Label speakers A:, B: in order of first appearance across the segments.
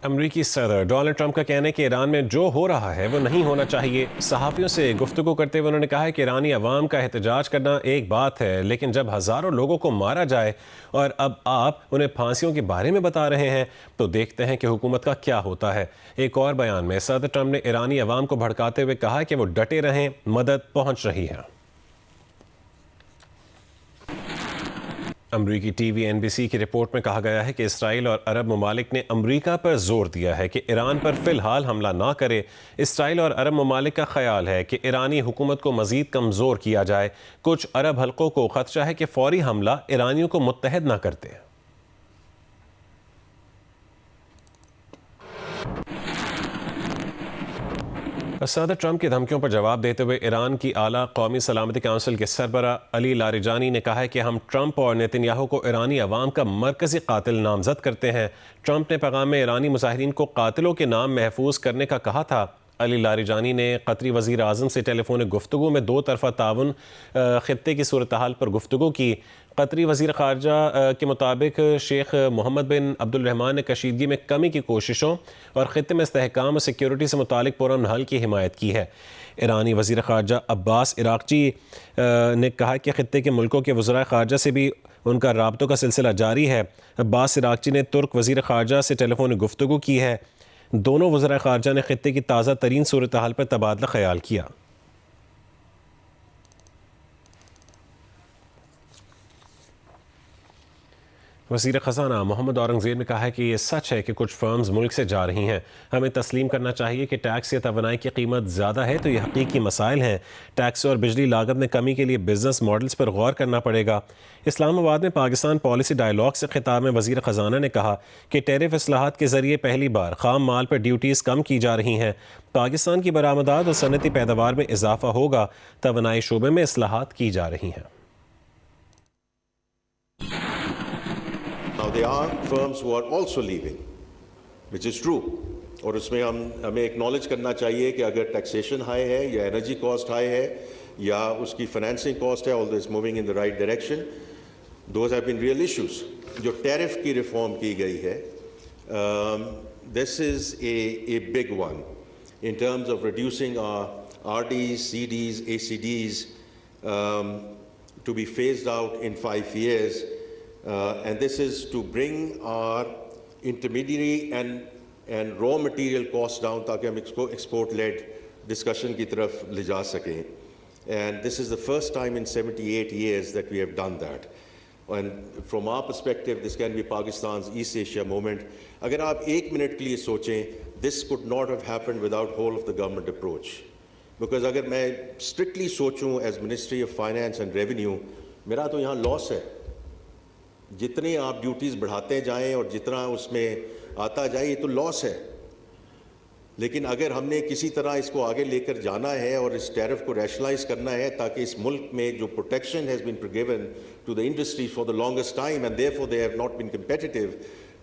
A: امریکی صدر Donald Trump کا کہنا ہے کہ ایران میں جو ہو رہا ہے وہ نہیں ہونا چاہیے۔ صحافیوں سے گفتگو کرتے ہوئے انہوں نے کہا ہے کہ ایرانی عوام کا احتجاج کرنا ایک بات ہے، لیکن جب ہزاروں لوگوں کو مارا جائے اور اب آپ انہیں پھانسیوں کے بارے میں بتا رہے ہیں تو دیکھتے ہیں کہ حکومت کا کیا ہوتا ہے۔ ایک اور بیان میں صدر ٹرمپ نے ایرانی عوام کو بھڑکاتے ہوئے کہا کہ وہ ڈٹے رہیں، مدد پہنچ رہی ہے۔ امریکی ٹی وی NBC کی رپورٹ میں کہا گیا ہے کہ اسرائیل اور عرب ممالک نے امریکہ پر زور دیا ہے کہ ایران پر فی الحال حملہ نہ کرے۔ اسرائیل اور عرب ممالک کا خیال ہے کہ ایرانی حکومت کو مزید کمزور کیا جائے۔ کچھ عرب حلقوں کو خدشہ ہے کہ فوری حملہ ایرانیوں کو متحد نہ کرتے۔ صدر ٹرمپ کی دھمکیوں پر جواب دیتے ہوئے ایران کی اعلیٰ قومی سلامتی کونسل کے سربراہ علی لاریجانی نے کہا ہے کہ ہم ٹرمپ اور نیتن یاہو کو ایرانی عوام کا مرکزی قاتل نامزد کرتے ہیں۔ ٹرمپ نے پیغام میں ایرانی مظاہرین کو قاتلوں کے نام محفوظ کرنے کا کہا تھا۔ علی لاریجانی نے قطری وزیر اعظم سے ٹیلی فونک گفتگو میں دو طرفہ تعاون خطے کی صورتحال پر گفتگو کی۔ قطری وزیر خارجہ کے مطابق شیخ محمد بن عبد الرحمن نے کشیدگی میں کمی کی کوششوں اور خطے میں استحکام اور سیکیورٹی سے متعلق پرامن حل کی حمایت کی ہے۔ ایرانی وزیر خارجہ عباس عراقچی نے کہا کہ خطے کے ملکوں کے وزراء خارجہ سے بھی ان کا رابطوں کا سلسلہ جاری ہے۔ عباس عراقچی نے ترک وزیر خارجہ سے ٹیلی فونک گفتگو کی ہے۔ دونوں وزراء خارجہ نے خطے کی تازہ ترین صورتحال پر تبادلہ خیال کیا۔ وزیر خزانہ محمد اورنگزیب نے کہا ہے کہ یہ سچ ہے کہ کچھ فرمز ملک سے جا رہی ہیں۔ ہمیں تسلیم کرنا چاہیے کہ ٹیکس یا توانائی کی قیمت زیادہ ہے تو یہ حقیقی مسائل ہیں۔ ٹیکس اور بجلی لاگت میں کمی کے لیے بزنس ماڈلز پر غور کرنا پڑے گا۔ اسلام آباد میں پاکستان پالیسی ڈائیلاگ سے خطاب میں وزیر خزانہ نے کہا کہ ٹیرف اصلاحات کے ذریعے پہلی بار خام مال پر ڈیوٹیز کم کی جا رہی ہیں۔ پاکستان کی برآمدات اور صنعتی پیداوار میں اضافہ ہوگا۔ توانائی شعبے میں اصلاحات کی جا رہی ہیں۔
B: Now there are firms who are also leaving, which is true. اور اس میں ہمیں اکنالج کرنا چاہیے کہ اگر ٹیکسیشن ہائی ہے یا انرجی کاسٹ ہائی ہے یا اس کی فائنینسنگ کاسٹ ہے, although it's moving in the right direction, those have been real issues. جو ٹیرف کی ریفارم کی گئی ہے, this is a big one in terms of reducing our RDs, CDs, ACDs to be phased out in 5 years. And this is to bring our intermediary and raw material costs down تاکہ ہم export-led discussion کی طرف لے جا سکیں. And this is the first time in 78 years that we have done that. And from our perspective, this can be Pakistan's East Asia moment. اگر آپ ایک منٹ کے لیے سوچیں, this could not have happened without whole of the government approach. Because اگر میں strictly سوچوں as Ministry of Finance and Revenue, میرا تو یہاں لاس ہے. جتنی آپ ڈیوٹیز بڑھاتے جائیں اور جتنا اس میں آتا جائے, یہ تو لاس ہے. لیکن اگر ہم نے کسی طرح اس کو آگے لے کر جانا ہے اور اس ٹیرف کو ریشنلائز کرنا ہے تاکہ اس ملک میں جو protection has been given to the industry for the longest time and therefore they have not been competitive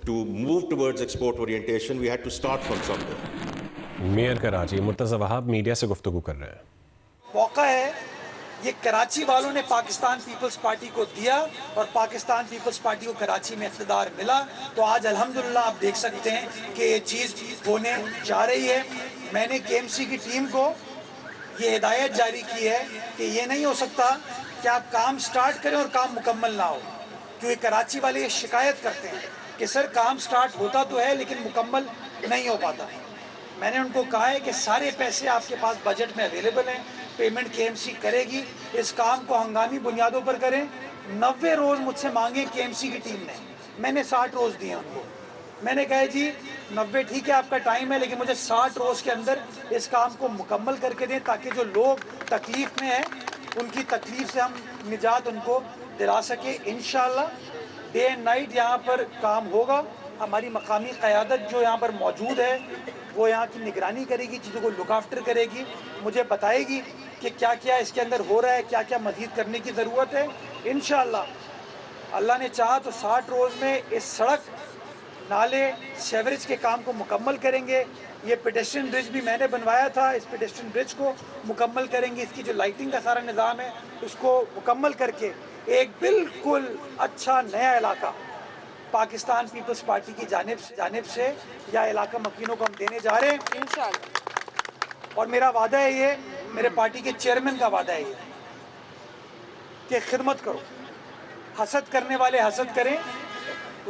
B: to move towards export orientation, we had to start from somewhere.
A: Mayor Karachi Murtaza Wahab media سے گفتگو کر رہے ہیں.
C: موقع ہے, یہ کراچی والوں نے پاکستان پیپلز پارٹی کو دیا اور پاکستان پیپلز پارٹی کو کراچی میں اقتدار ملا, تو آج الحمدللہ آپ دیکھ سکتے ہیں کہ یہ چیز ہونے جا رہی ہے. میں نے KMC کی ٹیم کو یہ ہدایت جاری کی ہے کہ یہ نہیں ہو سکتا کہ آپ کام سٹارٹ کریں اور کام مکمل نہ ہو, کیونکہ کراچی والے یہ شکایت کرتے ہیں کہ سر کام سٹارٹ ہوتا تو ہے لیکن مکمل نہیں ہو پاتا. میں نے ان کو کہا ہے کہ سارے پیسے آپ کے پاس بجٹ میں اویلیبل ہیں, پیمنٹ KMC کرے گی, اس کام کو ہنگامی بنیادوں پر کریں. 90 روز مجھ سے مانگے KMC کی ٹیم نے, میں نے 60 روز دیے ان کو. میں نے کہا جی 90 ٹھیک ہے آپ کا ٹائم ہے, لیکن مجھے 60 روز کے اندر اس کام کو مکمل کر کے دیں تاکہ جو لوگ تکلیف میں ہیں ان کی تکلیف سے ہم نجات ان کو دلا سکیں. انشاءاللہ ڈے اینڈ نائٹ یہاں پر کام ہوگا. ہماری مقامی قیادت جو یہاں پر موجود ہے وہ یہاں کی نگرانی کرے گی, چیزوں کو لک آفٹر کرے گی, مجھے بتائے گی کہ کیا کیا اس کے اندر ہو رہا ہے, کیا کیا مزید کرنے کی ضرورت ہے. انشاءاللہ اللہ نے چاہا تو 60 روز میں اس سڑک, نالے, سیوریج کے کام کو مکمل کریں گے. یہ پیڈسٹرین برج بھی میں نے بنوایا تھا, اس پیڈسٹرین برج کو مکمل کریں گے. اس کی جو لائٹنگ کا سارا نظام ہے اس کو مکمل کر کے ایک بالکل اچھا نیا علاقہ پاکستان پیپلز پارٹی کی جانب سے یا علاقہ مکینوں کو ہم دینے جا رہے ہیں انشاءاللہ. اور میرا وعدہ ہے یہ, میرے پارٹی کے چیئرمین کا وعدہ ہے یہ کہ خدمت کرو, حسد کرنے والے حسد کریں,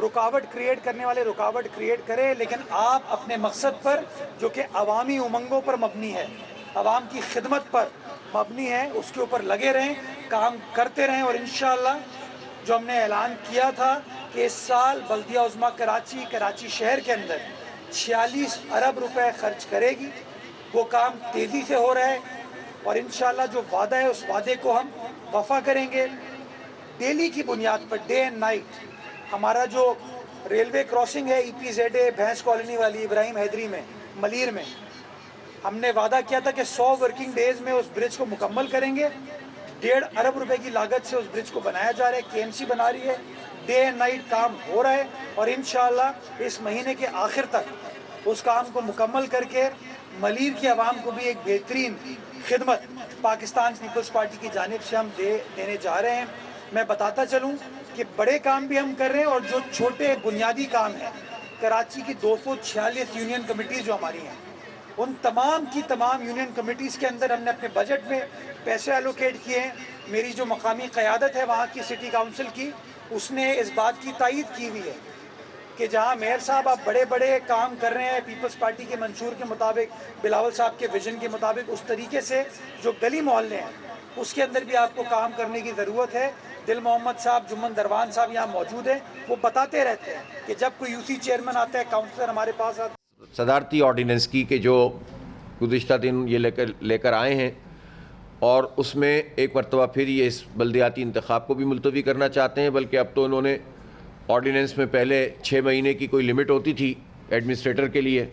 C: رکاوٹ کریٹ کرنے والے رکاوٹ کریٹ کریں, لیکن آپ اپنے مقصد پر جو کہ عوامی امنگوں پر مبنی ہے, عوام کی خدمت پر مبنی ہے, اس کے اوپر لگے رہیں, کام کرتے رہیں. اور انشاءاللہ جو ہم نے اعلان کیا تھا کہ اس سال بلدیہ عظمیٰ کراچی شہر کے اندر 46 ارب روپے خرچ کرے گی, وہ کام تیزی سے ہو رہا ہے. اور انشاءاللہ جو وعدہ ہے اس وعدے کو ہم وفا کریں گے. ڈیلی کی بنیاد پر, ڈے اینڈ نائٹ, ہمارا جو ریلوے کراسنگ ہے EPZ بھینس کالونی والی ابراہیم حیدری میں, ملیر میں, ہم نے وعدہ کیا تھا کہ 100 ورکنگ ڈیز میں اس برج کو مکمل کریں گے. 1.5 ارب روپے کی لاگت سے اس برج کو بنایا جا رہا ہے, KMC بنا رہی ہے, ڈے اینڈ نائٹ کام ہو رہا ہے. اور انشاءاللہ اس مہینے کے آخر تک اس کام کو مکمل کر کے ملیر کی عوام کو بھی ایک بہترین خدمت پاکستان پیپلز پارٹی کی جانب سے ہم دینے جا رہے ہیں. میں بتاتا چلوں کہ بڑے کام بھی ہم کر رہے ہیں, اور جو چھوٹے بنیادی کام ہیں, کراچی کی 246 یونین کمیٹیز جو ہماری ہیں, ان تمام کی تمام یونین کمیٹیز کے اندر ہم نے اپنے بجٹ میں پیسے الوکیٹ کیے ہیں. میری جو مقامی قیادت ہے وہاں کی سٹی کاؤنسل کی, اس نے اس بات کی تائید کی ہوئی ہے کہ جہاں میئر صاحب آپ بڑے بڑے کام کر رہے ہیں پیپلز پارٹی کے منشور کے مطابق, بلاول صاحب کے ویژن کے مطابق, اس طریقے سے جو گلی محلے ہیں اس کے اندر بھی آپ کو کام کرنے کی ضرورت ہے. دل محمد صاحب, جمن دروان صاحب یہاں موجود ہیں, وہ بتاتے رہتے ہیں کہ جب کوئی UC چیئرمین آتا ہے, کاؤنسلر ہمارے پاس آتا ہے.
D: صدارتی آرڈیننس کی کہ جو گزشتہ دن یہ لے کر آئے ہیں, اور اس میں ایک مرتبہ پھر یہ اس بلدیاتی انتخاب کو بھی ملتوی کرنا چاہتے ہیں. بلکہ اب تو انہوں نے آرڈیننس میں پہلے 6 مہینے کی کوئی لمٹ ہوتی تھی ایڈمنسٹریٹر کے لیے,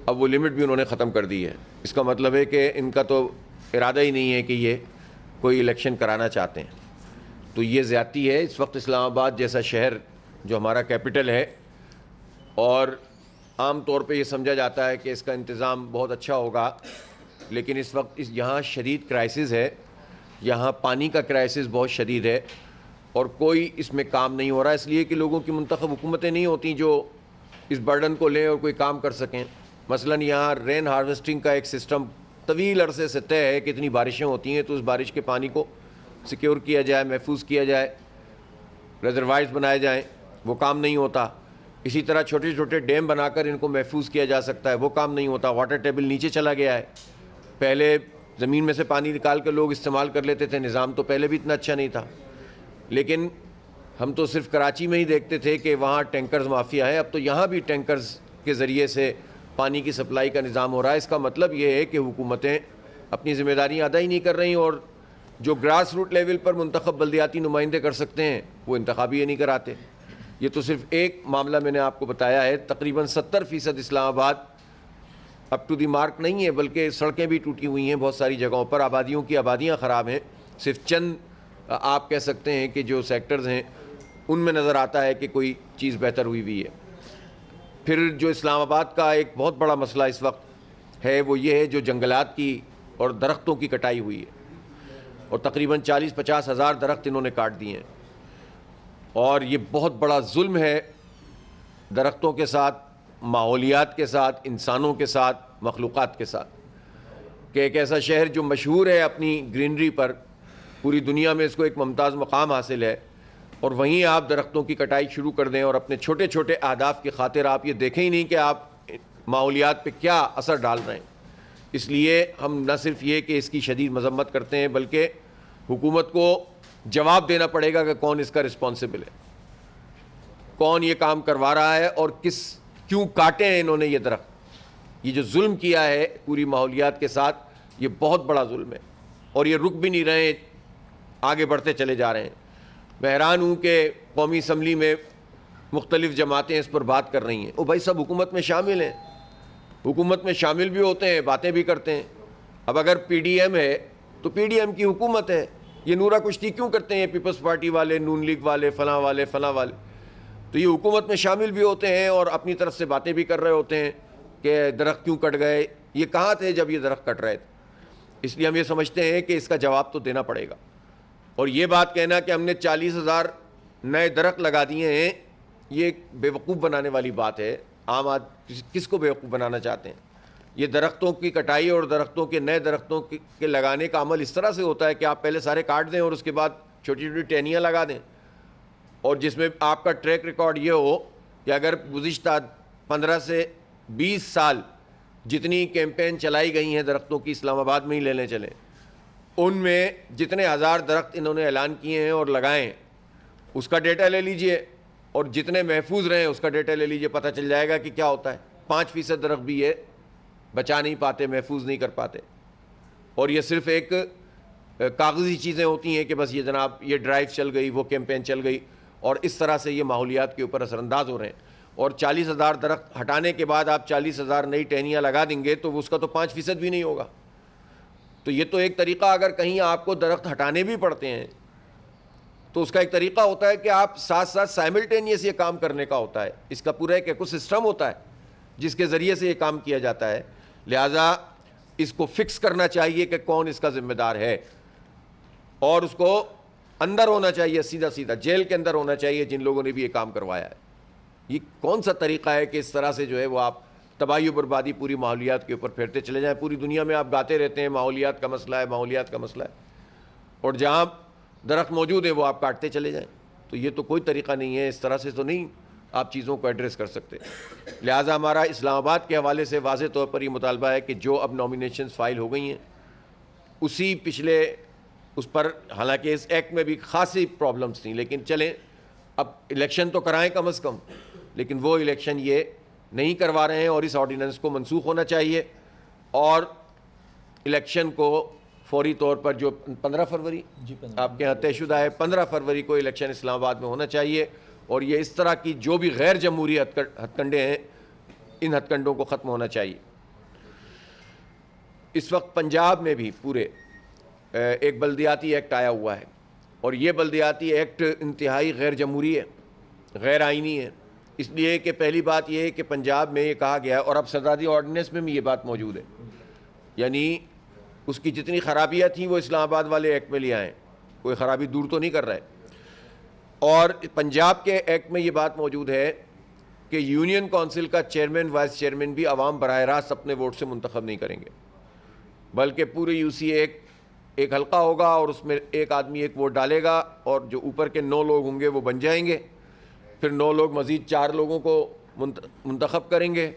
D: اب وہ لمٹ بھی انہوں نے ختم کر دی ہے. اس کا مطلب ہے کہ ان کا تو ارادہ ہی نہیں ہے کہ یہ کوئی الیکشن کرانا چاہتے ہیں. تو یہ زیادتی ہے. اس وقت اسلام آباد جیسا شہر جو ہمارا کیپٹل ہے, اور عام طور پہ یہ سمجھا جاتا ہے کہ اس کا انتظام بہت اچھا ہوگا, لیکن اس وقت یہاں شدید کرائسس ہے, یہاں پانی کا کرائسس بہت شدید ہے, اور کوئی اس میں کام نہیں ہو رہا, اس لیے کہ لوگوں کی منتخب حکومتیں نہیں ہوتی جو اس برڈن کو لیں اور کوئی کام کر سکیں. مثلا یہاں رین ہارویسٹنگ کا ایک سسٹم طویل عرصے سے طے ہے کہ اتنی بارشیں ہوتی ہیں تو اس بارش کے پانی کو سیکیور کیا جائے, محفوظ کیا جائے, ریزروائرز بنائے جائیں, وہ کام نہیں ہوتا. اسی طرح چھوٹے چھوٹے ڈیم بنا کر ان کو محفوظ کیا جا سکتا ہے, وہ کام نہیں ہوتا. واٹر ٹیبل نیچے چلا گیا ہے. پہلے زمین میں سے پانی نکال کر لوگ استعمال کر لیتے تھے, نظام تو پہلے بھی اتنا اچھا نہیں تھا. لیکن ہم تو صرف کراچی میں ہی دیکھتے تھے کہ وہاں ٹینکرز مافیا ہے, اب تو یہاں بھی ٹینکرز کے ذریعے سے پانی کی سپلائی کا نظام ہو رہا ہے. اس کا مطلب یہ ہے کہ حکومتیں اپنی ذمہ داریاں ادا ہی نہیں کر رہی, اور جو گراس روٹ لیول پر منتخب بلدیاتی نمائندے کر سکتے ہیں وہ انتخابی نہیں کراتے. یہ تو صرف ایک معاملہ میں نے آپ کو بتایا ہے. تقریباً 70% اسلام آباد اپ ٹو دی مارک نہیں ہے, بلکہ سڑکیں بھی ٹوٹی ہوئی ہیں بہت ساری جگہوں پر, آبادیوں کی آبادیاں خراب ہیں. صرف چند آپ کہہ سکتے ہیں کہ جو سیکٹرز ہیں ان میں نظر آتا ہے کہ کوئی چیز بہتر ہوئی ہے. پھر جو اسلام آباد کا ایک بہت بڑا مسئلہ اس وقت ہے وہ یہ ہے جو جنگلات کی اور درختوں کی کٹائی ہوئی ہے, اور تقریباً 40-50 ہزار درخت انہوں نے کاٹ دیے ہیں. اور یہ بہت بڑا ظلم ہے درختوں کے ساتھ, ماحولیات کے ساتھ, انسانوں کے ساتھ, مخلوقات کے ساتھ, کہ ایک ایسا شہر جو مشہور ہے اپنی گرینری پر, پوری دنیا میں اس کو ایک ممتاز مقام حاصل ہے, اور وہیں آپ درختوں کی کٹائی شروع کر دیں, اور اپنے چھوٹے چھوٹے اہداف کی خاطر آپ یہ دیکھیں ہی نہیں کہ آپ ماحولیات پہ کیا اثر ڈال رہے ہیں. اس لیے ہم نہ صرف یہ کہ اس کی شدید مذمت کرتے ہیں, بلکہ حکومت کو جواب دینا پڑے گا کہ کون اس کا رسپانسبل ہے, کون یہ کام کروا رہا ہے, اور کیوں کاٹے ہیں انہوں نے یہ درخت. یہ جو ظلم کیا ہے پوری ماحولیات کے ساتھ, یہ بہت بڑا ظلم ہے, اور یہ رک بھی نہیں رہے, آگے بڑھتے چلے جا رہے ہیں. میں حیران ہوں کہ قومی اسمبلی میں مختلف جماعتیں اس پر بات کر رہی ہیں. او بھائی, سب حکومت میں شامل ہیں, حکومت میں شامل بھی ہوتے ہیں, باتیں بھی کرتے ہیں. اب اگر PDM ہے تو PDM کی حکومت ہے, یہ نورا کشتی کیوں کرتے ہیں پیپلز پارٹی والے, نون لیگ والے, فلاں والے, فلاں والے؟ تو یہ حکومت میں شامل بھی ہوتے ہیں اور اپنی طرف سے باتیں بھی کر رہے ہوتے ہیں کہ درخت کیوں کٹ گئے. یہ کہاں تھے جب یہ درخت کٹ رہے تھے؟ اس لیے ہم یہ سمجھتے ہیں کہ اس کا جواب تو دینا پڑے گا. اور یہ بات کہنا کہ ہم نے 40,000 نئے درخت لگا دیے ہیں, یہ ایک بیوقوف بنانے والی بات ہے. عام کس کو بیوقوف بنانا چاہتے ہیں؟ یہ درختوں کی کٹائی اور درختوں کے نئے درختوں کے لگانے کا عمل اس طرح سے ہوتا ہے کہ آپ پہلے سارے کاٹ دیں اور اس کے بعد چھوٹی چھوٹی ٹہنیاں لگا دیں, اور جس میں آپ کا ٹریک ریکارڈ یہ ہو کہ اگر گزشتہ 15 سے 20 سال جتنی کیمپین چلائی گئی ہیں درختوں کی, اسلام آباد میں ہی لینے چلیں, ان میں جتنے ہزار درخت انہوں نے اعلان کیے ہیں اور لگائے ہیں اس کا ڈیٹا لے لیجئے, اور جتنے محفوظ رہے ہیں اس کا ڈیٹا لے لیجئے, پتہ چل جائے گا کہ کیا ہوتا ہے. 5% درخت بھی یہ بچا نہیں پاتے, محفوظ نہیں کر پاتے. اور یہ صرف ایک کاغذی چیزیں ہوتی ہیں کہ بس یہ جناب یہ ڈرائیو چل گئی, وہ کیمپین چل گئی, اور اس طرح سے یہ ماحولیات کے اوپر اثر انداز ہو رہے ہیں. اور 40,000 درخت ہٹانے کے بعد آپ 40,000 نئی ٹہنیاں لگا دیں گے تو اس کا تو 5% بھی نہیں ہوگا. تو یہ تو ایک طریقہ, اگر کہیں آپ کو درخت ہٹانے بھی پڑتے ہیں تو اس کا ایک طریقہ ہوتا ہے کہ آپ ساتھ ساتھ سائملٹینیس یہ کام کرنے کا ہوتا ہے. اس کا پورا ایک ایکو سسٹم ہوتا ہے جس کے ذریعے سے یہ کام کیا جاتا ہے. لہٰذا اس کو فکس کرنا چاہیے کہ کون اس کا ذمہ دار ہے, اور اس کو اندر ہونا چاہیے, سیدھا سیدھا جیل کے اندر ہونا چاہیے جن لوگوں نے بھی یہ کام کروایا ہے. یہ کون سا طریقہ ہے کہ اس طرح سے جو ہے وہ آپ تباہی و بربادی پوری ماحولیات کے اوپر پھیرتے چلے جائیں. پوری دنیا میں آپ گاتے رہتے ہیں ماحولیات کا مسئلہ ہے, ماحولیات کا مسئلہ ہے, اور جہاں درخت موجود ہیں وہ آپ کاٹتے چلے جائیں. تو یہ تو کوئی طریقہ نہیں ہے, اس طرح سے تو نہیں آپ چیزوں کو ایڈریس کر سکتے. لہٰذا ہمارا اسلام آباد کے حوالے سے واضح طور پر یہ مطالبہ ہے کہ جو اب نامینیشنز فائل ہو گئی ہیں اسی پچھلے اس پر, حالانکہ اس ایکٹ میں بھی خاصی پرابلمس تھیں, لیکن چلیں اب الیکشن تو کرائیں کم از کم, لیکن وہ الیکشن یہ نہیں کروا رہے ہیں, اور اس آرڈیننس کو منسوخ ہونا چاہیے, اور الیکشن کو فوری طور پر جو 15 فروری آپ کے یہاں طے شدہ ہے, 15 فروری کو الیکشن اسلام آباد میں ہونا چاہیے. اور یہ اس طرح کی جو بھی غیر جمہوری ہتھ کنڈے ہیں ان ہتھ کنڈوں کو ختم ہونا چاہیے. اس وقت پنجاب میں بھی پورے ایک بلدیاتی ایکٹ آیا ہوا ہے, اور یہ بلدیاتی ایکٹ انتہائی غیر جمہوری ہے, غیر آئینی ہے. اس لیے کہ پہلی بات یہ ہے کہ پنجاب میں یہ کہا گیا ہے, اور اب سرحدی آرڈیننس میں بھی یہ بات موجود ہے, یعنی اس کی جتنی خرابیاں تھیں وہ اسلام آباد والے ایکٹ میں لے آئیں, کوئی خرابی دور تو نہیں کر رہے. اور پنجاب کے ایکٹ میں یہ بات موجود ہے کہ یونین کونسل کا چیئرمین وائس چیئرمین بھی عوام براہ راست اپنے ووٹ سے منتخب نہیں کریں گے, بلکہ پورے یو سی ایک حلقہ ہوگا اور اس میں ایک آدمی ایک ووٹ ڈالے گا, اور جو اوپر کے 9 لوگ ہوں گے وہ بن جائیں گے, پھر 9 لوگ مزید 4 لوگوں کو منتخب کریں گے,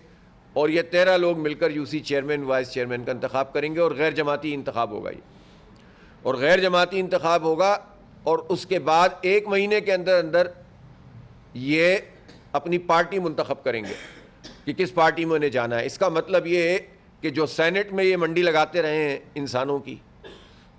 D: اور یہ 13 لوگ مل کر U C chairman vice chairman کا انتخاب کریں گے, اور غیر جماعتی انتخاب ہوگا یہ, اور غیر جماعتی انتخاب ہوگا. اور اس کے بعد 1 مہینے کے اندر اندر یہ اپنی پارٹی منتخب کریں گے کہ کس پارٹی میں انہیں جانا ہے. اس کا مطلب یہ ہے کہ جو سینٹ میں یہ منڈی لگاتے رہے ہیں انسانوں کی,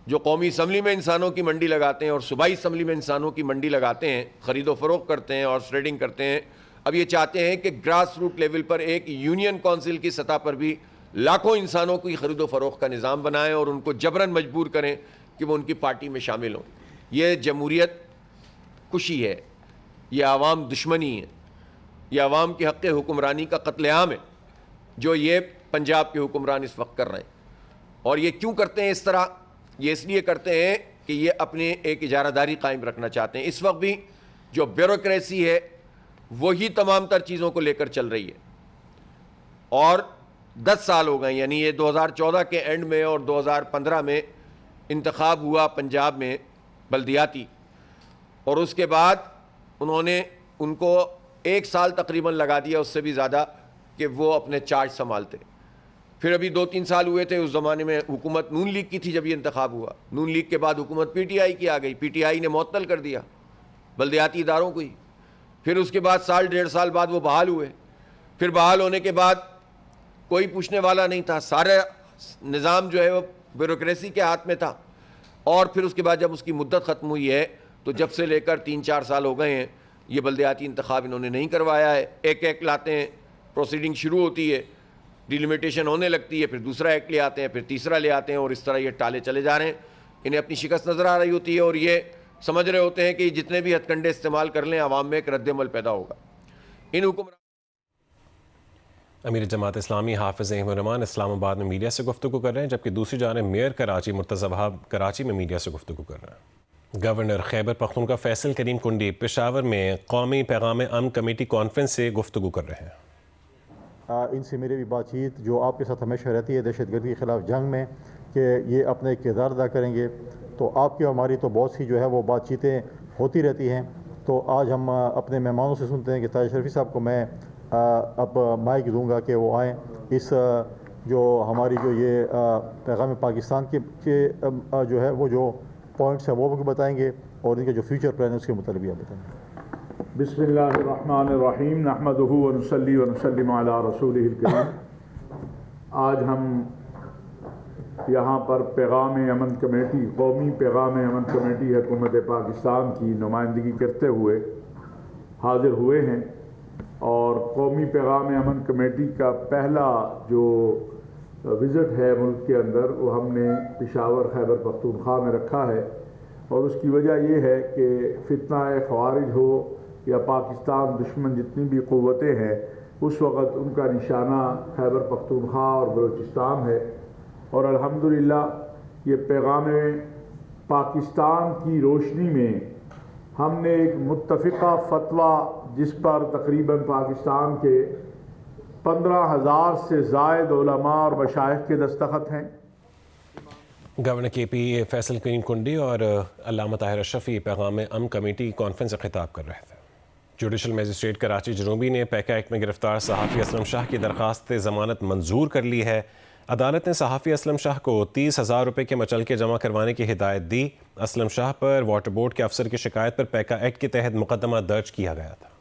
D: جو قومی اسمبلی میں انسانوں کی منڈی لگاتے ہیں اور صوبائی اسمبلی میں انسانوں کی منڈی لگاتے ہیں, خرید و فروخت کرتے ہیں اور ٹریڈنگ کرتے ہیں, اب یہ چاہتے ہیں کہ گراس روٹ لیول پر ایک یونین کونسل کی سطح پر بھی لاکھوں انسانوں کی خرید و فروخت کا نظام بنائیں اور ان کو جبراً مجبور کریں کہ وہ ان کی پارٹی میں شامل ہوں. یہ جمہوریت کشی ہے, یہ عوام دشمنی ہے, یہ عوام کے حق حکمرانی کا قتل عام ہے جو یہ پنجاب کے حکمران اس وقت کر رہے ہیں. اور یہ کیوں کرتے ہیں اس طرح؟ یہ اس لیے کرتے ہیں کہ یہ اپنے ایک اجارہ داری قائم رکھنا چاہتے ہیں. اس وقت بھی جو بیوروکریسی ہے وہی تمام تر چیزوں کو لے کر چل رہی ہے, اور 10 سال ہو گئے, یعنی یہ 2014 کے اینڈ میں اور 2015 میں انتخاب ہوا پنجاب میں بلدیاتی, اور اس کے بعد انہوں نے ان کو 1 سال تقریباً لگا دیا, اس سے بھی زیادہ, کہ وہ اپنے چارج سنبھالتے. پھر ابھی 2-3 سال ہوئے تھے, اس زمانے میں حکومت نون لیگ کی تھی جب یہ انتخاب ہوا. نون لیگ کے بعد حکومت پی ٹی آئی کی آ گئی, پی ٹی آئی نے معطل کر دیا بلدیاتی اداروں کو ہی. پھر اس کے بعد 1.5 سال بعد وہ بحال ہوئے. پھر بحال ہونے کے بعد کوئی پوچھنے والا نہیں تھا, سارا نظام جو ہے وہ بیوروکریسی کے ہاتھ میں تھا. اور پھر اس کے بعد جب اس کی مدت ختم ہوئی ہے تو جب سے لے کر 3-4 سال ہو گئے ہیں یہ بلدیاتی انتخاب انہوں نے نہیں کروایا ہے. ایک لاتے ہیں, پروسیڈنگ شروع ہوتی ہے, ڈیلیمیٹیشن ہونے لگتی ہے, پھر دوسرا ایکٹ لے آتے ہیں, پھر تیسرا لے آتے ہیں, اور اس طرح یہ ٹالے چلے جا رہے ہیں. انہیں اپنی شکست نظر آ رہی ہوتی ہے, اور یہ سمجھ رہے ہوتے ہیں کہ جتنے بھی ہتھ کنڈے استعمال کر لیں عوام میں ایک رد عمل پیدا ہوگا. ان حکمران
A: امیر جماعت اسلامی حافظ احمد الرحمان اسلام آباد میں میڈیا سے گفتگو کر رہے ہیں, جبکہ دوسری جانب میئر کراچی مرتضی وہاب کراچی میں میڈیا سے گفتگو کر رہے ہیں. گورنر خیبر پختونخوا فیصل کریم کنڈی پشاور میں قومی پیغام امن کمیٹی کانفرنس سے گفتگو کر رہے ہیں۔
E: ان سے میری بھی بات چیت جو آپ کے ساتھ ہمیشہ رہتی ہے دہشت گردی کے خلاف جنگ میں، کہ یہ اپنے کردار ادا کریں گے، تو آپ کی ہماری تو بہت سی جو ہے وہ بات چیتیں ہوتی رہتی ہیں۔ تو آج ہم اپنے مہمانوں سے سنتے ہیں کہ تاج شرفی صاحب کو میں اب مائک دوں گا کہ وہ آئیں، اس جو ہماری جو یہ پیغام پاکستان کے جو ہے وہ جو پوائنٹس ہیں وہ بھی بتائیں گے، اور ان کے جو فیوچر پلان ہے اس کے متعلق بھی آپ بتائیں گے۔
F: بسم اللہ الرحمن الرحیم، نحمدہ ونصلی ونسلم علی رسولہ الکریم۔ آج ہم یہاں پر پیغام امن کمیٹی، قومی پیغام امن کمیٹی حکومت پاکستان کی نمائندگی کرتے ہوئے حاضر ہوئے ہیں، اور قومی پیغام امن کمیٹی کا پہلا جو وزٹ ہے ملک کے اندر وہ ہم نے پشاور خیبر پختونخوا میں رکھا ہے، اور اس کی وجہ یہ ہے کہ فتنہ خوارج ہو یا پاکستان دشمن جتنی بھی قوتیں ہیں اس وقت ان کا نشانہ خیبر پختونخوا اور بلوچستان ہے، اور الحمدللہ یہ پیغام پاکستان کی روشنی میں ہم نے ایک متفقہ فتویٰ جس پر تقریباً پاکستان کے 15,000 سے زائد علماء اور مشائخ کے دستخط ہیں۔
A: گورنر کے پی فیصل کریم کنڈی اور علامہ طاہر اشرفی پیغام امن کمیٹی کانفرنس سے خطاب کر رہے تھے۔ جوڈیشل میجسٹریٹ کراچی جنوبی نے پیکا ایکٹ میں گرفتار صحافی اسلم شاہ کی درخواست ضمانت منظور کر لی ہے۔ عدالت نے صحافی اسلم شاہ کو 30,000 روپے کے مچلکے جمع کروانے کی ہدایت دی۔ اسلم شاہ پر واٹر بورڈ کے افسر کی شکایت پر پیکا ایکٹ کے تحت مقدمہ درج کیا گیا تھا۔